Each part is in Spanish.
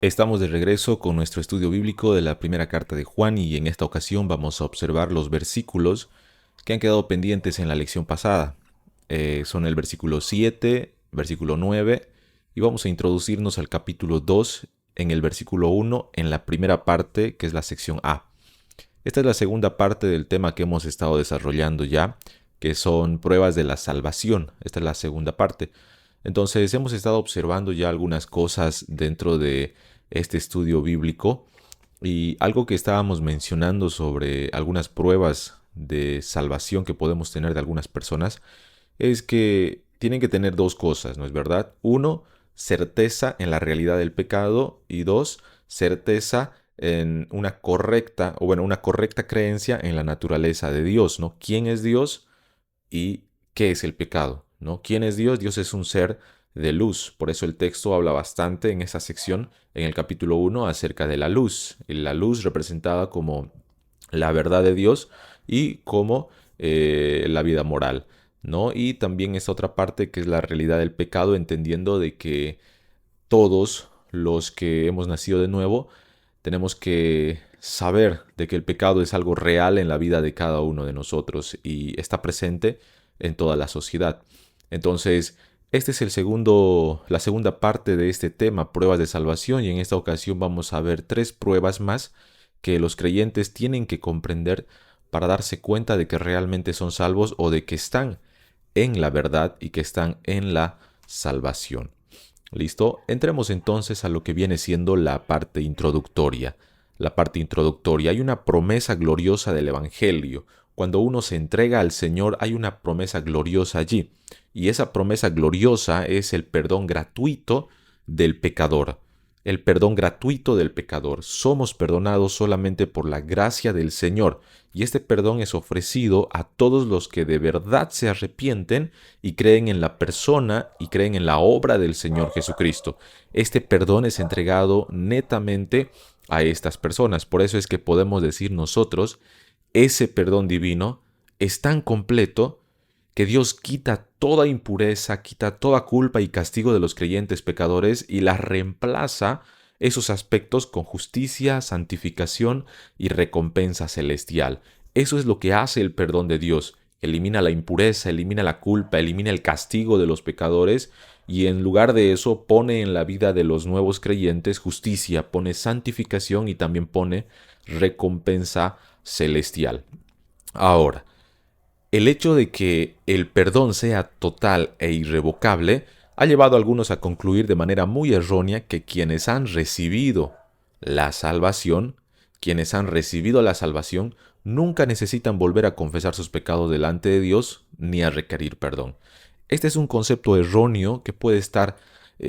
Estamos de regreso con nuestro estudio bíblico de la primera carta de Juan y en esta ocasión vamos a observar los versículos que han quedado pendientes en la lección pasada. Son el versículo 7, versículo 9 y vamos a introducirnos al capítulo 2 en el versículo 1 en la primera parte que es la sección A. Esta es la segunda parte del tema que hemos estado desarrollando ya, que son pruebas de la salvación. Esta es la segunda parte. Entonces hemos estado observando ya algunas cosas dentro de este estudio bíblico y algo que estábamos mencionando sobre algunas pruebas de salvación que podemos tener de algunas personas es que tienen que tener dos cosas, ¿no es verdad? Uno, certeza en la realidad del pecado y dos, certeza en una correcta creencia en la naturaleza de Dios, ¿no? ¿Quién es Dios y qué es el pecado? ¿No? ¿Quién es Dios? Dios es un ser de luz. Por eso el texto habla bastante en esa sección, en el capítulo 1, acerca de la luz. Y la luz representada como la verdad de Dios y como la vida moral, ¿no? Y también esta otra parte que es la realidad del pecado, entendiendo de que todos los que hemos nacido de nuevo tenemos que saber de que el pecado es algo real en la vida de cada uno de nosotros y está presente en toda la sociedad. Entonces, este es la segunda parte de este tema, pruebas de salvación, y en esta ocasión vamos a ver tres pruebas más que los creyentes tienen que comprender para darse cuenta de que realmente son salvos o de que están en la verdad y que están en la salvación. ¿Listo? Entremos entonces a lo que viene siendo la parte introductoria. La parte introductoria. Hay una promesa gloriosa del Evangelio. Cuando uno se entrega al Señor, hay una promesa gloriosa allí. Y esa promesa gloriosa es el perdón gratuito del pecador. El perdón gratuito del pecador. Somos perdonados solamente por la gracia del Señor. Y este perdón es ofrecido a todos los que de verdad se arrepienten y creen en la persona y creen en la obra del Señor Jesucristo. Este perdón es entregado netamente a estas personas. Por eso es que podemos decir nosotros, ese perdón divino es tan completo que Dios quita toda impureza, quita toda culpa y castigo de los creyentes pecadores y la reemplaza esos aspectos con justicia, santificación y recompensa celestial. Eso es lo que hace el perdón de Dios. Elimina la impureza, elimina la culpa, elimina el castigo de los pecadores y en lugar de eso pone en la vida de los nuevos creyentes justicia, pone santificación y también pone recompensa celestial. Ahora, el hecho de que el perdón sea total e irrevocable ha llevado a algunos a concluir de manera muy errónea que la salvación, quienes han recibido la salvación, nunca necesitan volver a confesar sus pecados delante de Dios ni a requerir perdón. Este es un concepto erróneo que puede estar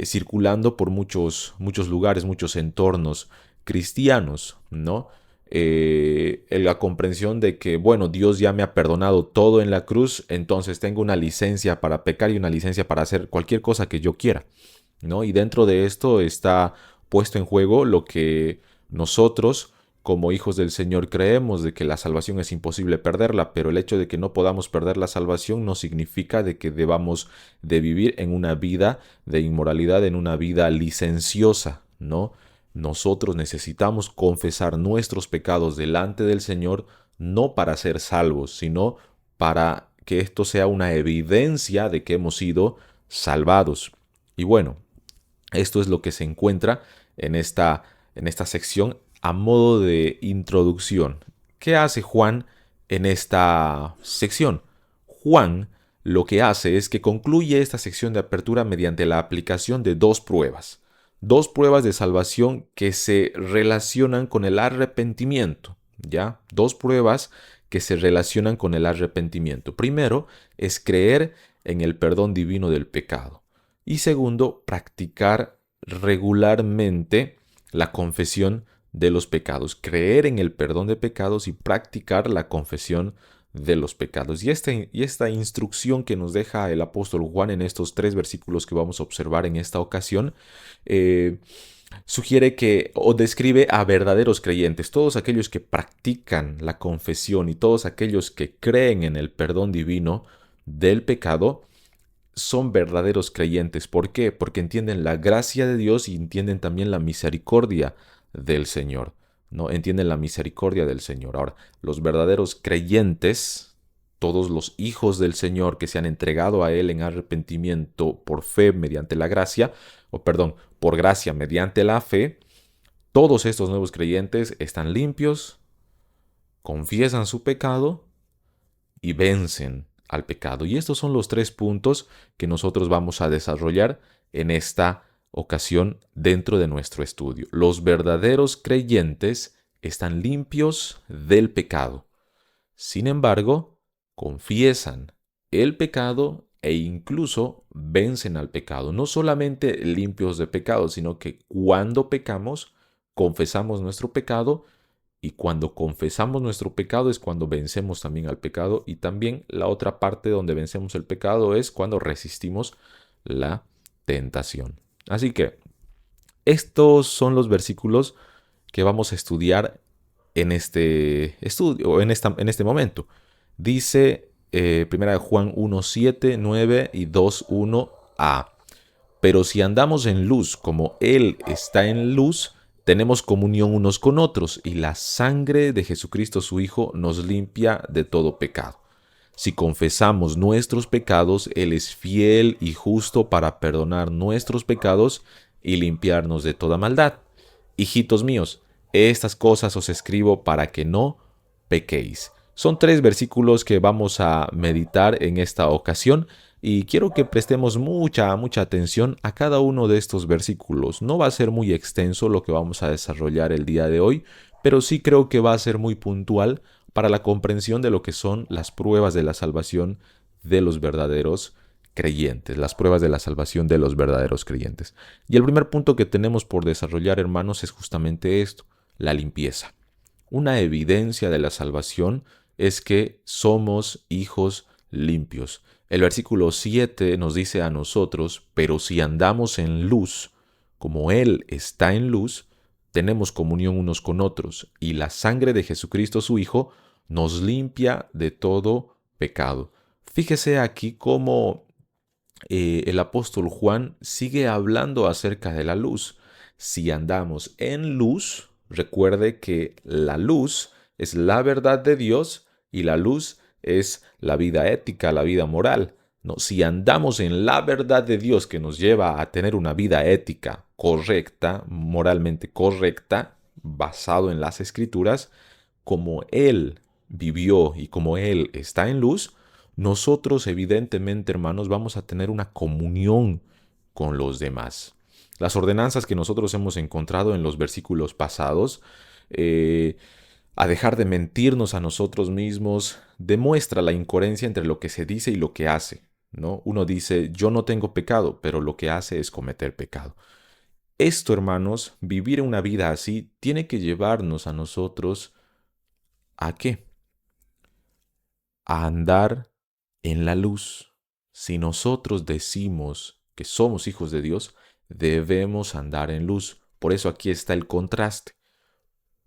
circulando por muchos lugares, muchos entornos cristianos, ¿no? En la comprensión de que, bueno, Dios ya me ha perdonado todo en la cruz, entonces tengo una licencia para pecar y una licencia para hacer cualquier cosa que yo quiera, ¿no? Y dentro de esto está puesto en juego lo que nosotros, como hijos del Señor, creemos de que la salvación es imposible perderla, pero el hecho de que no podamos perder la salvación no significa de que debamos de vivir en una vida de inmoralidad, en una vida licenciosa, ¿no? Nosotros necesitamos confesar nuestros pecados delante del Señor, no para ser salvos, sino para que esto sea una evidencia de que hemos sido salvados. Y bueno, esto es lo que se encuentra en esta sección a modo de introducción. ¿Qué hace Juan en esta sección? Juan lo que hace es que concluye esta sección de apertura mediante la aplicación de dos pruebas. Dos pruebas de salvación que se relacionan con el arrepentimiento. ¿Ya? Dos pruebas que se relacionan con el arrepentimiento. Primero es creer en el perdón divino del pecado. Y segundo, practicar regularmente la confesión de los pecados, creer en el perdón de pecados y practicar la confesión de los pecados. Y esta instrucción que nos deja el apóstol Juan en estos tres versículos que vamos a observar en esta ocasión, sugiere que o describe a verdaderos creyentes, todos aquellos que practican la confesión y todos aquellos que creen en el perdón divino del pecado, son verdaderos creyentes. ¿Por qué? Porque entienden la gracia de Dios y entienden también la misericordia del Señor. ¿No? Entienden la misericordia del Señor. Ahora, los verdaderos creyentes, todos los hijos del Señor que se han entregado a Él en arrepentimiento por fe mediante la gracia, o perdón, por gracia mediante la fe, todos estos nuevos creyentes están limpios, confiesan su pecado y vencen al pecado. Y estos son los 3 puntos que nosotros vamos a desarrollar en esta ocasión dentro de nuestro estudio. Los verdaderos creyentes están limpios del pecado. Sin embargo, confiesan el pecado e incluso vencen al pecado. No solamente limpios de pecado, sino que cuando pecamos, confesamos nuestro pecado, y cuando confesamos nuestro pecado es cuando vencemos también al pecado, y también la otra parte donde vencemos el pecado es cuando resistimos la tentación. Así que estos son los versículos que vamos a estudiar en este estudio, o en este momento. Dice 1 Juan 1, 7, 9 y 2, 1a. Pero si andamos en luz como Él está en luz, tenemos comunión unos con otros, y la sangre de Jesucristo su Hijo nos limpia de todo pecado. Si confesamos nuestros pecados, Él es fiel y justo para perdonar nuestros pecados y limpiarnos de toda maldad. Hijitos míos, estas cosas os escribo para que no pequéis. Son 3 versículos que vamos a meditar en esta ocasión, y quiero que prestemos mucha atención a cada uno de estos versículos. No va a ser muy extenso lo que vamos a desarrollar el día de hoy, pero sí creo que va a ser muy puntual para la comprensión de lo que son las pruebas de la salvación de los verdaderos creyentes, las pruebas de la salvación de los verdaderos creyentes. Y el primer punto que tenemos por desarrollar, hermanos, es justamente esto: la limpieza. Una evidencia de la salvación es que somos hijos limpios. El versículo 7 nos dice a nosotros: pero si andamos en luz, como Él está en luz, tenemos comunión unos con otros, y la sangre de Jesucristo su Hijo nos limpia de todo pecado. Fíjese aquí cómo el apóstol Juan sigue hablando acerca de la luz. Si andamos en luz, recuerde que la luz es la verdad de Dios y la luz es la vida ética, la vida moral. No, si andamos en la verdad de Dios, que nos lleva a tener una vida ética correcta, moralmente correcta, basado en las Escrituras, como Él vivió y como Él está en luz, nosotros evidentemente, hermanos, vamos a tener una comunión con los demás. Las ordenanzas que nosotros hemos encontrado en los versículos pasados, a dejar de mentirnos a nosotros mismos, demuestra la incoherencia entre lo que se dice y lo que hace, ¿no? Uno dice: yo no tengo pecado, pero lo que hace es cometer pecado. Esto, hermanos, vivir una vida así tiene que llevarnos a nosotros ¿a qué? A andar en la luz. Si nosotros decimos que somos hijos de Dios, debemos andar en luz. Por eso aquí está el contraste.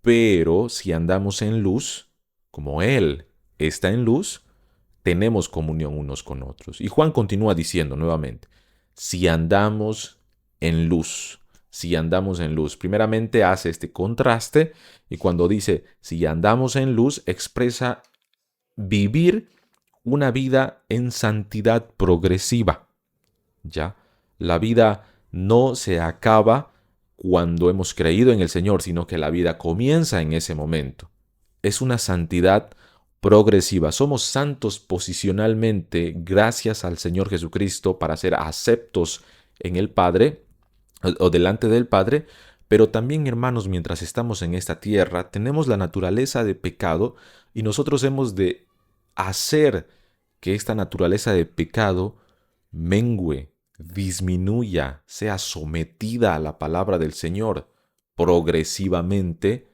Pero si andamos en luz, como Él está en luz, tenemos comunión unos con otros. Y Juan continúa diciendo nuevamente: si andamos en luz, si andamos en luz. Primeramente hace este contraste, y cuando dice si andamos en luz, expresa vivir una vida en santidad progresiva. ¿Ya? La vida no se acaba cuando hemos creído en el Señor, sino que la vida comienza en ese momento. Es una santidad progresiva. Somos santos posicionalmente gracias al Señor Jesucristo para ser aceptos en el Padre o delante del Padre, pero también, hermanos, mientras estamos en esta tierra, tenemos la naturaleza de pecado, y nosotros hemos de hacer que esta naturaleza de pecado mengüe, disminuya, sea sometida a la palabra del Señor progresivamente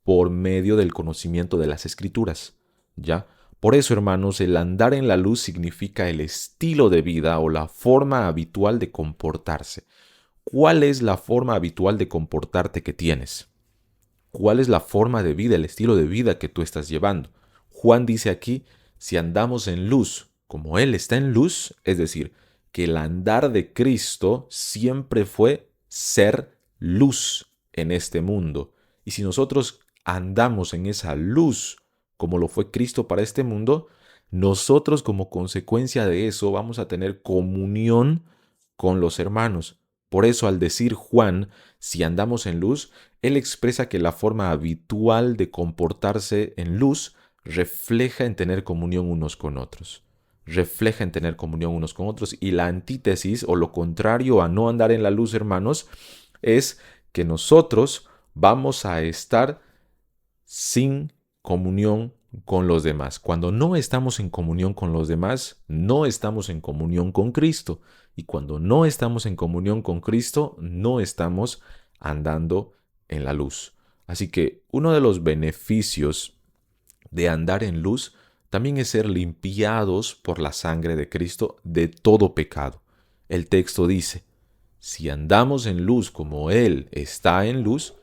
por medio del conocimiento de las Escrituras, ¿ya? Por eso, hermanos, el andar en la luz significa el estilo de vida o la forma habitual de comportarse. ¿Cuál es la forma habitual de comportarte que tienes? ¿Cuál es la forma de vida, el estilo de vida que tú estás llevando? Juan dice aquí: si andamos en luz, como Él está en luz, es decir, que el andar de Cristo siempre fue ser luz en este mundo. Y si nosotros andamos en esa luz, como lo fue Cristo para este mundo, nosotros como consecuencia de eso vamos a tener comunión con los hermanos. Por eso al decir Juan, si andamos en luz, él expresa que la forma habitual de comportarse en luz refleja en tener comunión unos con otros. Refleja en tener comunión unos con otros. Y la antítesis o lo contrario a no andar en la luz, hermanos, es que nosotros vamos a estar sin comunión con los demás. Cuando no estamos en comunión con los demás, no estamos en comunión con Cristo. Y cuando no estamos en comunión con Cristo, no estamos andando en la luz. Así que uno de los beneficios de andar en luz también es ser limpiados por la sangre de Cristo de todo pecado. El texto dice, si andamos en luz como Él está en luz,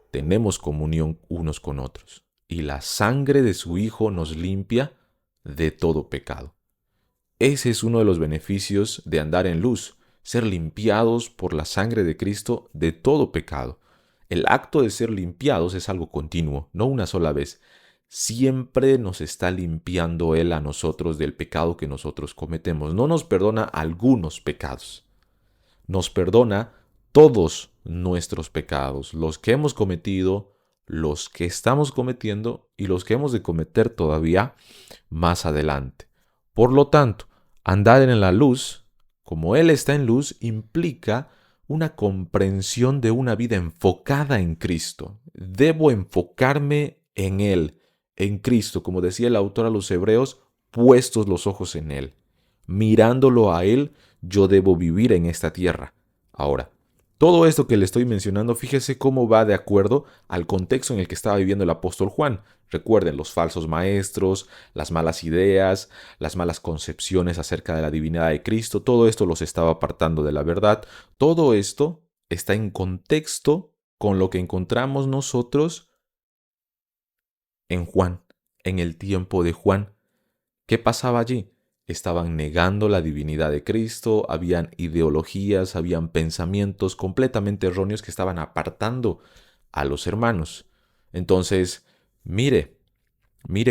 tenemos comunión unos con otros, y la sangre de su Hijo nos limpia de todo pecado. Ese es uno de los beneficios de andar en luz, ser limpiados por la sangre de Cristo de todo pecado. El acto de ser limpiados es algo continuo, no una sola vez. Siempre nos está limpiando Él a nosotros del pecado que nosotros cometemos. No nos perdona algunos pecados. Nos perdona todos nuestros pecados, los que hemos cometido, los que estamos cometiendo y los que hemos de cometer todavía más adelante. Por lo tanto, andar en la luz, como Él está en luz, implica una comprensión de una vida enfocada en Cristo. Debo enfocarme en Él, en Cristo, como decía el autor a los Hebreos, puestos los ojos en Él. Mirándolo a Él, yo debo vivir en esta tierra. Ahora, todo esto que le estoy mencionando, fíjese cómo va de acuerdo al contexto en el que estaba viviendo el apóstol Juan. Recuerden, los falsos maestros, las malas ideas, las malas concepciones acerca de la divinidad de Cristo, todo esto los estaba apartando de la verdad. Todo esto está en contexto con lo que encontramos nosotros en Juan, en el tiempo de Juan. ¿Qué pasaba allí? Estaban negando la divinidad de Cristo, habían ideologías, habían pensamientos completamente erróneos que estaban apartando a los hermanos. Entonces, mire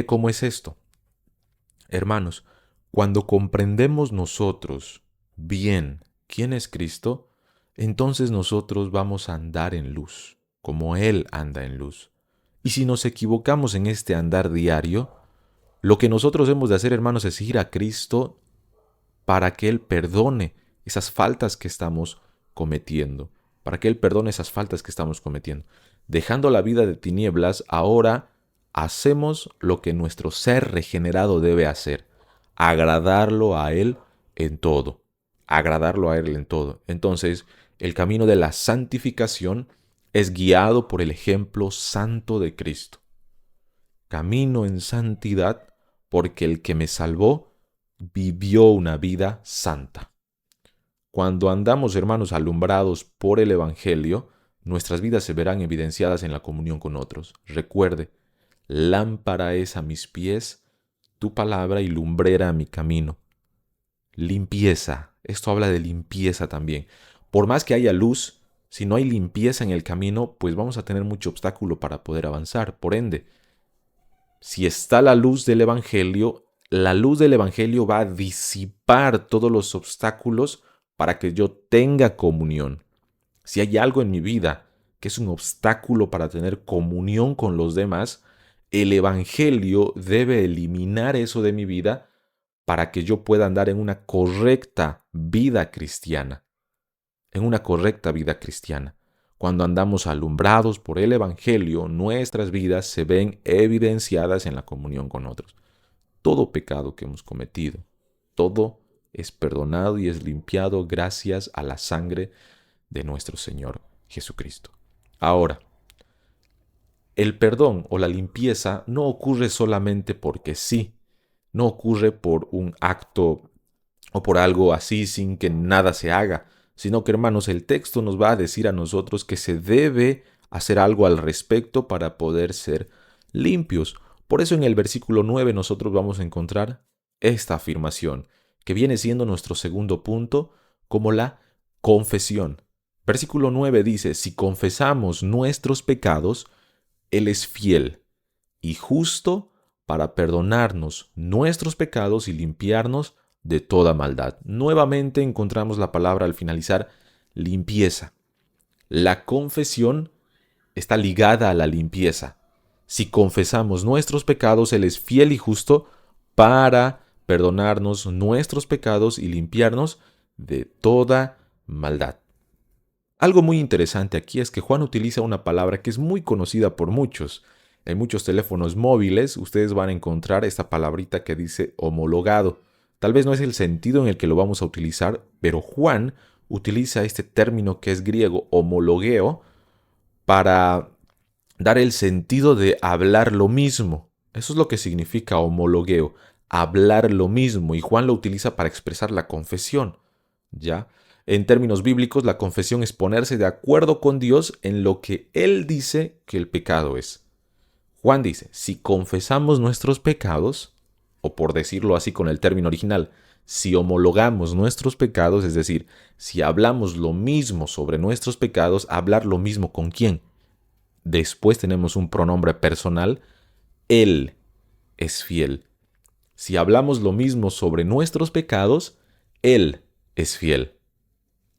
cómo es esto. Hermanos, cuando comprendemos nosotros bien quién es Cristo, entonces nosotros vamos a andar en luz, como Él anda en luz. Y si nos equivocamos en este andar diario, lo que nosotros hemos de hacer, hermanos, es ir a Cristo para que Él perdone esas faltas que estamos cometiendo, para que Él perdone esas faltas que estamos cometiendo. Dejando la vida de tinieblas, ahora hacemos lo que nuestro ser regenerado debe hacer, agradarlo a Él en todo, agradarlo a Él en todo. Entonces, el camino de la santificación es guiado por el ejemplo santo de Cristo. Camino en santidad porque el que me salvó vivió una vida santa. Cuando andamos, hermanos, alumbrados por el Evangelio, nuestras vidas se verán evidenciadas en la comunión con otros. Recuerde, lámpara es a mis pies tu palabra y lumbrera a mi camino. Limpieza. Esto habla de limpieza también. Por más que haya luz, si no hay limpieza en el camino, pues vamos a tener mucho obstáculo para poder avanzar. Por ende, si está la luz del Evangelio va a disipar todos los obstáculos para que yo tenga comunión. Si hay algo en mi vida que es un obstáculo para tener comunión con los demás, el Evangelio debe eliminar eso de mi vida para que yo pueda andar en una correcta vida cristiana. En una correcta vida cristiana. Cuando andamos alumbrados por el Evangelio, nuestras vidas se ven evidenciadas en la comunión con otros. Todo pecado que hemos cometido, todo es perdonado y es limpiado gracias a la sangre de nuestro Señor Jesucristo. Ahora, el perdón o la limpieza no ocurre solamente porque sí, no ocurre por un acto o por algo así sin que nada se haga, sino que, hermanos, el texto nos va a decir a nosotros que se debe hacer algo al respecto para poder ser limpios. Por eso en el versículo 9 nosotros vamos a encontrar esta afirmación, que viene siendo nuestro segundo punto, como la confesión. Versículo 9 dice, si confesamos nuestros pecados, Él es fiel y justo para perdonarnos nuestros pecados y limpiarnos de toda maldad. Nuevamente encontramos la palabra al finalizar, limpieza. La confesión está ligada a la limpieza. Si confesamos nuestros pecados, Él es fiel y justo para perdonarnos nuestros pecados y limpiarnos de toda maldad. Algo muy interesante aquí es que Juan utiliza una palabra que es muy conocida por muchos. En muchos teléfonos móviles ustedes van a encontrar esta palabrita que dice homologado. Tal vez no es el sentido en el que lo vamos a utilizar, pero Juan utiliza este término que es griego, homologueo, para dar el sentido de hablar lo mismo. Eso es lo que significa homologueo, hablar lo mismo, y Juan lo utiliza para expresar la confesión, ¿ya? En términos bíblicos, la confesión es ponerse de acuerdo con Dios en lo que Él dice que el pecado es. Juan dice, si confesamos nuestros pecados, o por decirlo así con el término original, si homologamos nuestros pecados, es decir, si hablamos lo mismo sobre nuestros pecados, hablar lo mismo ¿con quién? Después tenemos un pronombre personal, Él es fiel. Si hablamos lo mismo sobre nuestros pecados, Él es fiel.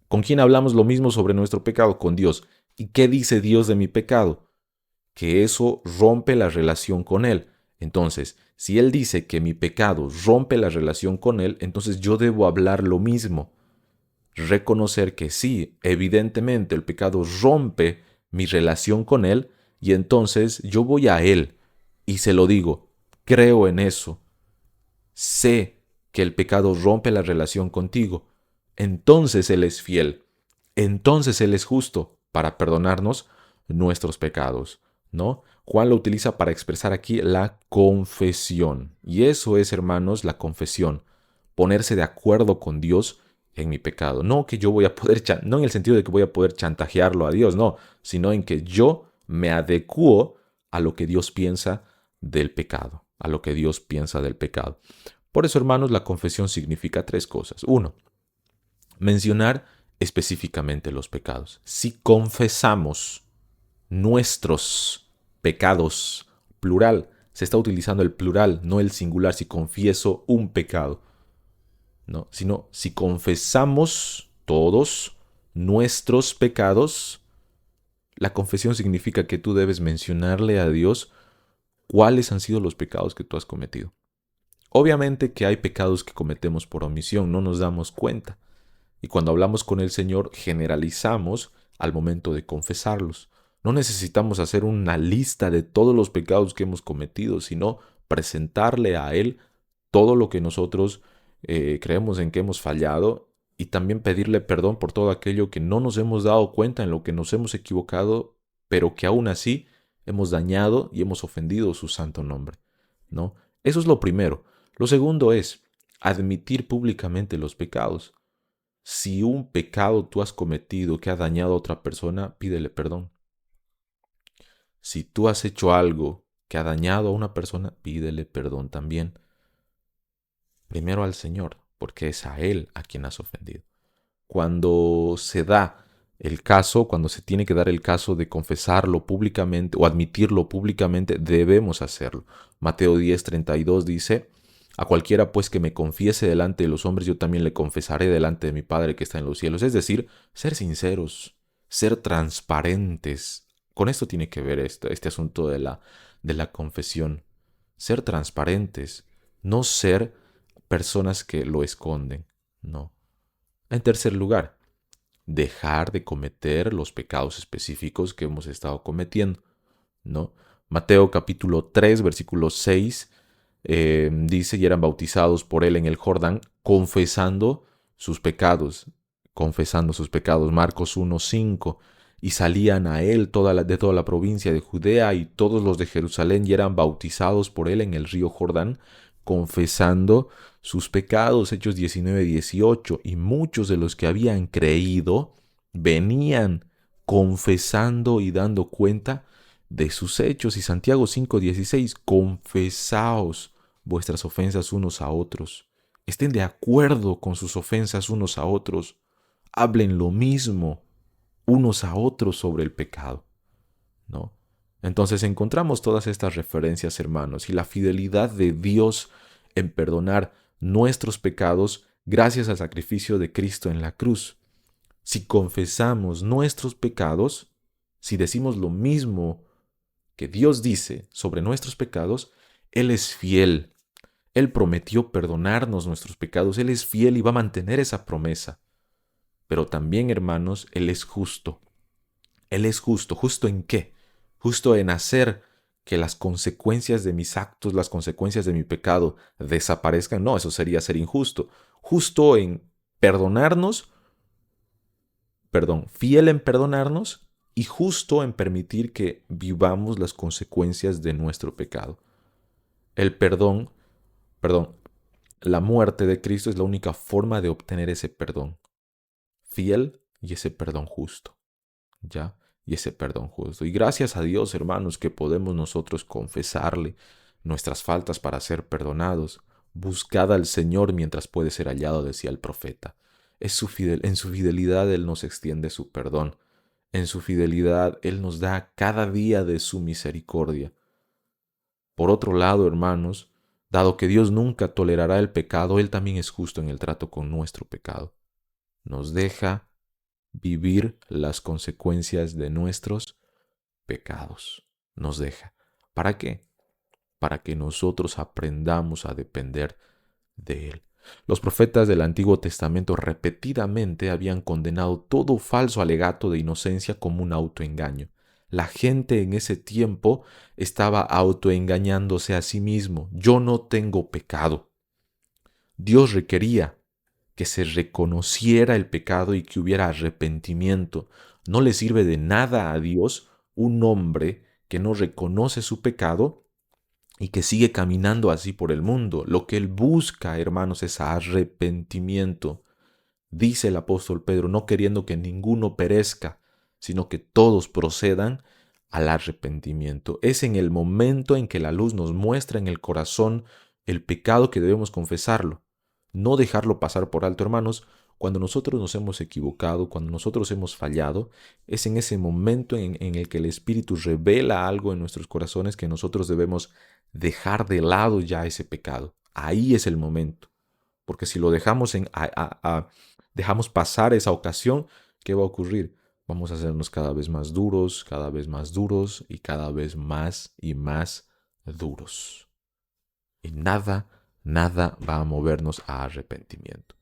¿Con quién hablamos lo mismo sobre nuestro pecado? Con Dios. ¿Y qué dice Dios de mi pecado? Que eso rompe la relación con Él. Entonces, si Él dice que mi pecado rompe la relación con Él, entonces yo debo hablar lo mismo. Reconocer que sí, evidentemente el pecado rompe mi relación con Él, y entonces yo voy a Él y se lo digo, creo en eso, sé que el pecado rompe la relación contigo, entonces Él es fiel, entonces Él es justo para perdonarnos nuestros pecados, ¿no? Juan lo utiliza para expresar aquí la confesión, y eso es, hermanos, la confesión, ponerse de acuerdo con Dios en mi pecado. No que yo voy a poder, no en el sentido de que voy a poder chantajearlo a Dios, no, sino en que yo me adecuo a lo que Dios piensa del pecado, a lo que Dios piensa del pecado. Por eso, hermanos, la confesión significa tres cosas. Uno, mencionar específicamente los pecados. Si confesamos nuestros pecados, plural, se está utilizando el plural, no el singular, si confieso un pecado. ¿No? Sino si confesamos todos nuestros pecados, la confesión significa que tú debes mencionarle a Dios cuáles han sido los pecados que tú has cometido. Obviamente que hay pecados que cometemos por omisión, no nos damos cuenta. Y cuando hablamos con el Señor, generalizamos al momento de confesarlos. No necesitamos hacer una lista de todos los pecados que hemos cometido, sino presentarle a Él todo lo que nosotros creemos en que hemos fallado, y también pedirle perdón por todo aquello que no nos hemos dado cuenta, en lo que nos hemos equivocado, pero que aún así hemos dañado y hemos ofendido su santo nombre, ¿no? Eso es lo primero. Lo segundo es admitir públicamente los pecados. Si un pecado tú has cometido que ha dañado a otra persona, pídele perdón. Si tú has hecho algo que ha dañado a una persona, pídele perdón también. Primero al Señor, porque es a Él a quien has ofendido. Cuando se da el caso, cuando se tiene que dar el caso de confesarlo públicamente o admitirlo públicamente, debemos hacerlo. Mateo 10:32 dice, a cualquiera pues que me confiese delante de los hombres, yo también le confesaré delante de mi Padre que está en los cielos. Es decir, ser sinceros, ser transparentes. Con esto tiene que ver este asunto de la confesión. Ser transparentes, no ser personas que lo esconden, no. En tercer lugar, dejar de cometer los pecados específicos que hemos estado cometiendo, ¿no? Mateo capítulo 3, versículo 6, dice, y eran bautizados por él en el Jordán, confesando sus pecados, Marcos 1, 5, y salían a él de toda la provincia de Judea y todos los de Jerusalén, y eran bautizados por él en el río Jordán, confesando sus pecados, Hechos 19, 18, y muchos de los que habían creído venían confesando y dando cuenta de sus hechos. Y Santiago 5, 16, confesaos vuestras ofensas unos a otros estén de acuerdo con sus ofensas unos a otros, hablen lo mismo unos a otros sobre el pecado, ¿no? Entonces encontramos todas estas referencias, hermanos, y la fidelidad de Dios en perdonar nuestros pecados gracias al sacrificio de Cristo en la cruz. Si confesamos nuestros pecados, si decimos lo mismo que Dios dice sobre nuestros pecados, Él es fiel. Él prometió perdonarnos nuestros pecados. Él es fiel y va a mantener esa promesa. Pero también, hermanos, Él es justo. Él es justo. ¿Justo en qué? Justo en hacer que las consecuencias de mis actos, las consecuencias de mi pecado desaparezcan. No, eso sería ser injusto. Justo en perdonarnos, fiel en perdonarnos y justo en permitir que vivamos las consecuencias de nuestro pecado. El perdón, la muerte de Cristo es la única forma de obtener ese perdón fiel y ese perdón justo, ¿ya? Y ese perdón justo. Y gracias a Dios, hermanos, que podemos nosotros confesarle nuestras faltas para ser perdonados. Buscad al Señor mientras puede ser hallado, decía el profeta. En su fidelidad Él nos extiende su perdón. En su fidelidad Él nos da cada día de su misericordia. Por otro lado, hermanos, dado que Dios nunca tolerará el pecado, Él también es justo en el trato con nuestro pecado. Nos deja vivir las consecuencias de nuestros pecados. Nos deja. ¿Para qué? Para que nosotros aprendamos a depender de Él. Los profetas del Antiguo Testamento repetidamente habían condenado todo falso alegato de inocencia como un autoengaño. La gente en ese tiempo estaba autoengañándose a sí mismo. Yo no tengo pecado. Dios requería que se reconociera el pecado y que hubiera arrepentimiento. No le sirve de nada a Dios un hombre que no reconoce su pecado y que sigue caminando así por el mundo. Lo que Él busca, hermanos, es arrepentimiento. Dice el apóstol Pedro, no queriendo que ninguno perezca, sino que todos procedan al arrepentimiento. Es en el momento en que la luz nos muestra en el corazón el pecado que debemos confesarlo. No dejarlo pasar por alto, hermanos. Cuando nosotros nos hemos equivocado, cuando nosotros hemos fallado, es en ese momento en el que el Espíritu revela algo en nuestros corazones que nosotros debemos dejar de lado ya ese pecado. Ahí es el momento. Porque si lo dejamos dejamos pasar esa ocasión, ¿qué va a ocurrir? Vamos a hacernos cada vez más duros, cada vez más duros y cada vez más y más duros. Y nada va a movernos a arrepentimiento.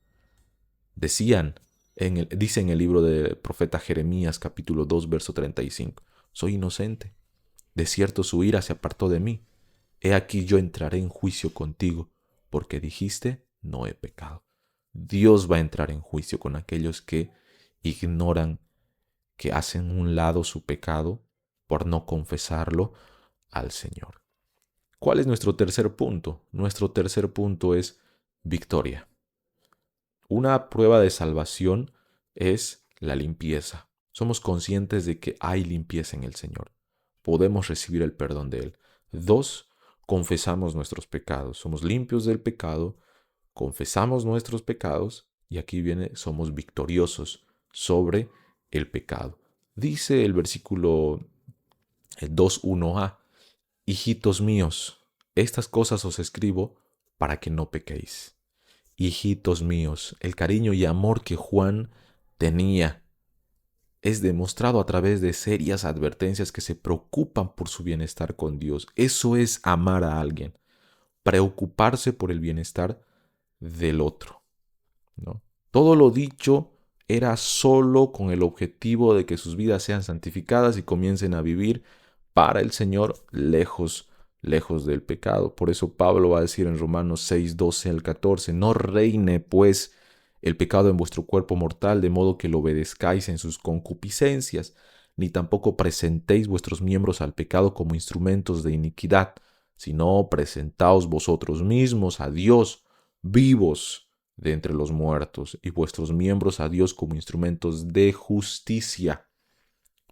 Dice en el libro del profeta Jeremías capítulo 2 verso 35, soy inocente, de cierto su ira se apartó de mí. He aquí yo entraré en juicio contigo, porque dijiste, no he pecado. Dios va a entrar en juicio con aquellos que ignoran, que hacen un lado su pecado por no confesarlo al Señor. ¿Cuál es nuestro tercer punto? Nuestro tercer punto es victoria. Una prueba de salvación es la limpieza. Somos conscientes de que hay limpieza en el Señor. Podemos recibir el perdón de Él. 2, confesamos nuestros pecados. Somos limpios del pecado, confesamos nuestros pecados y aquí viene, somos victoriosos sobre el pecado. Dice el versículo 2:1a, hijitos míos, estas cosas os escribo para que no pequéis. Hijitos míos, el cariño y amor que Juan tenía es demostrado a través de serias advertencias que se preocupan por su bienestar con Dios. Eso es amar a alguien, preocuparse por el bienestar del otro, ¿no? Todo lo dicho era solo con el objetivo de que sus vidas sean santificadas y comiencen a vivir para el Señor lejos del pecado. Por eso Pablo va a decir en Romanos 6:12 al 14, no reine pues el pecado en vuestro cuerpo mortal, de modo que lo obedezcáis en sus concupiscencias, ni tampoco presentéis vuestros miembros al pecado como instrumentos de iniquidad, sino presentaos vosotros mismos a Dios vivos de entre los muertos, y vuestros miembros a Dios como instrumentos de justicia.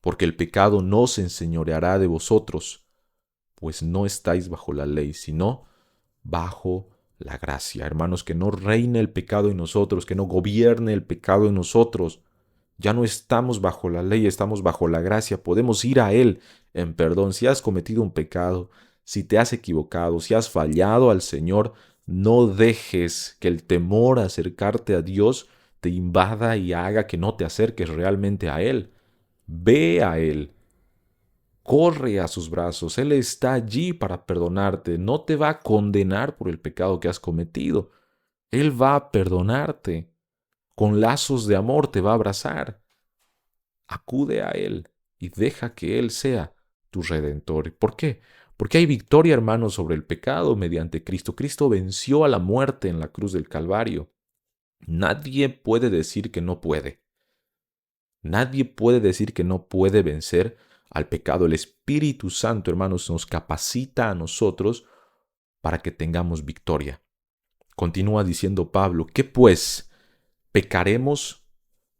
Porque el pecado no se enseñoreará de vosotros, pues no estáis bajo la ley, sino bajo la gracia. Hermanos, que no reine el pecado en nosotros, que no gobierne el pecado en nosotros. Ya no estamos bajo la ley, estamos bajo la gracia. Podemos ir a Él en perdón. Si has cometido un pecado, si te has equivocado, si has fallado al Señor, no dejes que el temor a acercarte a Dios te invada y haga que no te acerques realmente a Él. Ve a Él. Corre a sus brazos. Él está allí para perdonarte. No te va a condenar por el pecado que has cometido. Él va a perdonarte. Con lazos de amor te va a abrazar. Acude a Él y deja que Él sea tu redentor. ¿Por qué? Porque hay victoria, hermanos, sobre el pecado mediante Cristo. Cristo venció a la muerte en la cruz del Calvario. Nadie puede decir que no puede. Nadie puede decir que no puede vencer al pecado. El Espíritu Santo, hermanos, nos capacita a nosotros para que tengamos victoria. Continúa diciendo Pablo, ¿qué pues? ¿Pecaremos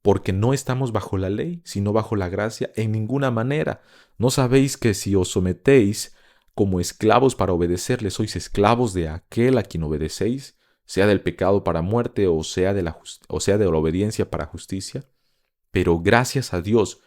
porque no estamos bajo la ley, sino bajo la gracia? En ninguna manera. ¿No sabéis que si os sometéis como esclavos para obedecerle, sois esclavos de aquel a quien obedecéis, sea del pecado para muerte o sea de la obediencia para justicia? Pero gracias a Dios,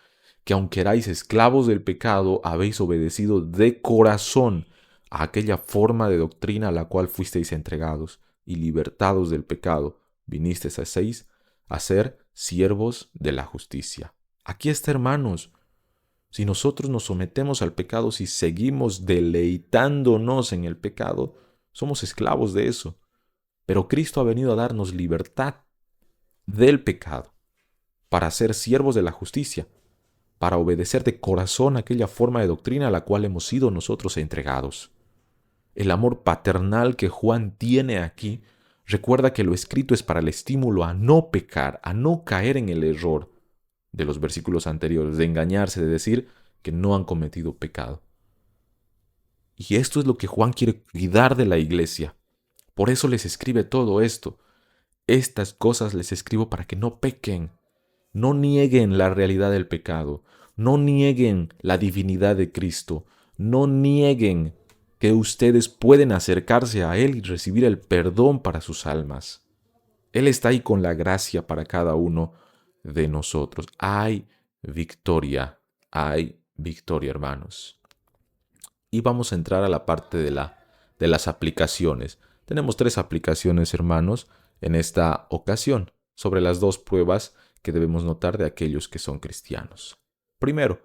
que aunque erais esclavos del pecado, habéis obedecido de corazón a aquella forma de doctrina a la cual fuisteis entregados, y libertados del pecado, vinisteis a ser siervos de la justicia. Aquí está, hermanos. Si nosotros nos sometemos al pecado, si seguimos deleitándonos en el pecado, somos esclavos de eso. Pero Cristo ha venido a darnos libertad del pecado, para ser siervos de la justicia, para obedecer de corazón aquella forma de doctrina a la cual hemos sido nosotros entregados. El amor paternal que Juan tiene aquí recuerda que lo escrito es para el estímulo a no pecar, a no caer en el error de los versículos anteriores, de engañarse, de decir que no han cometido pecado. Y esto es lo que Juan quiere cuidar de la iglesia. Por eso les escribe todo esto. Estas cosas les escribo para que no pequen. No nieguen la realidad del pecado, no nieguen la divinidad de Cristo, no nieguen que ustedes pueden acercarse a Él y recibir el perdón para sus almas. Él está ahí con la gracia para cada uno de nosotros. Hay victoria, hermanos. Y vamos a entrar a la parte de las aplicaciones. Tenemos 3 aplicaciones, hermanos, en esta ocasión, sobre las 2 pruebas que debemos notar de aquellos que son cristianos. Primero,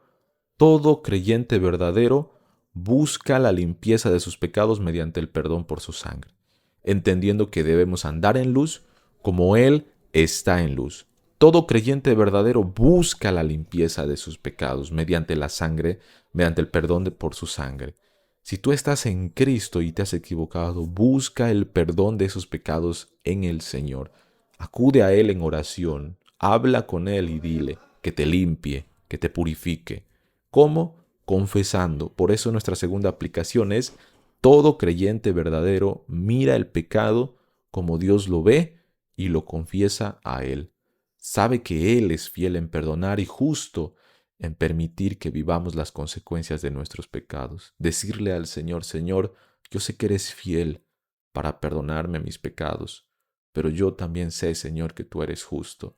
todo creyente verdadero busca la limpieza de sus pecados mediante el perdón por su sangre, entendiendo que debemos andar en luz como Él está en luz. Todo creyente verdadero busca la limpieza de sus pecados mediante la sangre, mediante el perdón por su sangre. Si tú estás en Cristo y te has equivocado, busca el perdón de esos pecados en el Señor. Acude a Él en oración, habla con Él y dile que te limpie, que te purifique. ¿Cómo? Confesando. Por eso nuestra segunda aplicación es: todo creyente verdadero mira el pecado como Dios lo ve y lo confiesa a Él. Sabe que Él es fiel en perdonar y justo en permitir que vivamos las consecuencias de nuestros pecados. Decirle al Señor: Señor, yo sé que eres fiel para perdonarme mis pecados, pero yo también sé, Señor, que tú eres justo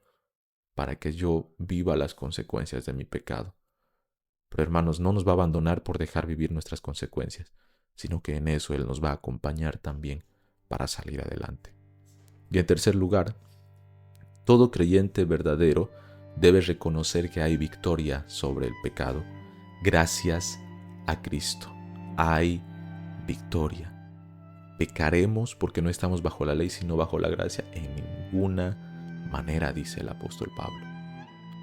para que yo viva las consecuencias de mi pecado. Pero hermanos, no nos va a abandonar por dejar vivir nuestras consecuencias, sino que en eso Él nos va a acompañar también para salir adelante. Y en tercer lugar, todo creyente verdadero debe reconocer que hay victoria sobre el pecado. Gracias a Cristo hay victoria. ¿Pecaremos porque no estamos bajo la ley, sino bajo la gracia? En ninguna manera, dice el apóstol Pablo.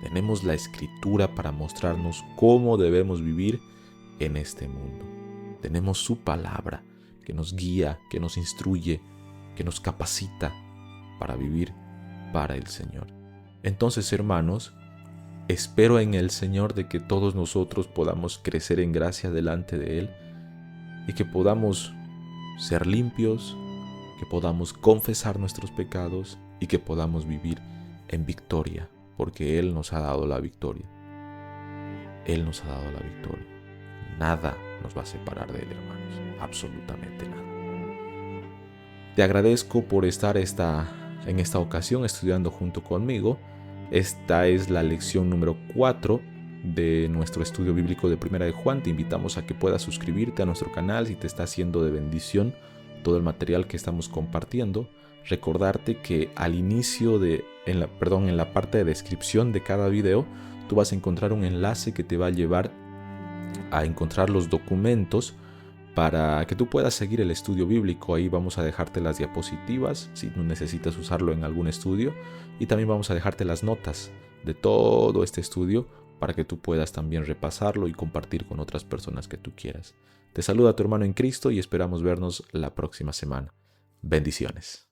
Tenemos la Escritura para mostrarnos cómo debemos vivir en este mundo. Tenemos su palabra que nos guía, que nos instruye, que nos capacita para vivir para el Señor. Entonces, hermanos, espero en el Señor de que todos nosotros podamos crecer en gracia delante de Él y que podamos ser limpios, que podamos confesar nuestros pecados y que podamos vivir en victoria, porque Él nos ha dado la victoria. Él nos ha dado la victoria. Nada nos va a separar de Él, hermanos. Absolutamente nada. Te agradezco por estar en esta ocasión estudiando junto conmigo. Esta es la lección número 4 de nuestro estudio bíblico de Primera de Juan. Te invitamos a que puedas suscribirte a nuestro canal si te está siendo de bendición todo el material que estamos compartiendo. Recordarte que al inicio en la parte de descripción de cada video, tú vas a encontrar un enlace que te va a llevar a encontrar los documentos para que tú puedas seguir el estudio bíblico. Ahí vamos a dejarte las diapositivas si no necesitas usarlo en algún estudio, y también vamos a dejarte las notas de todo este estudio para que tú puedas también repasarlo y compartir con otras personas que tú quieras. Te saluda tu hermano en Cristo y esperamos vernos la próxima semana. Bendiciones.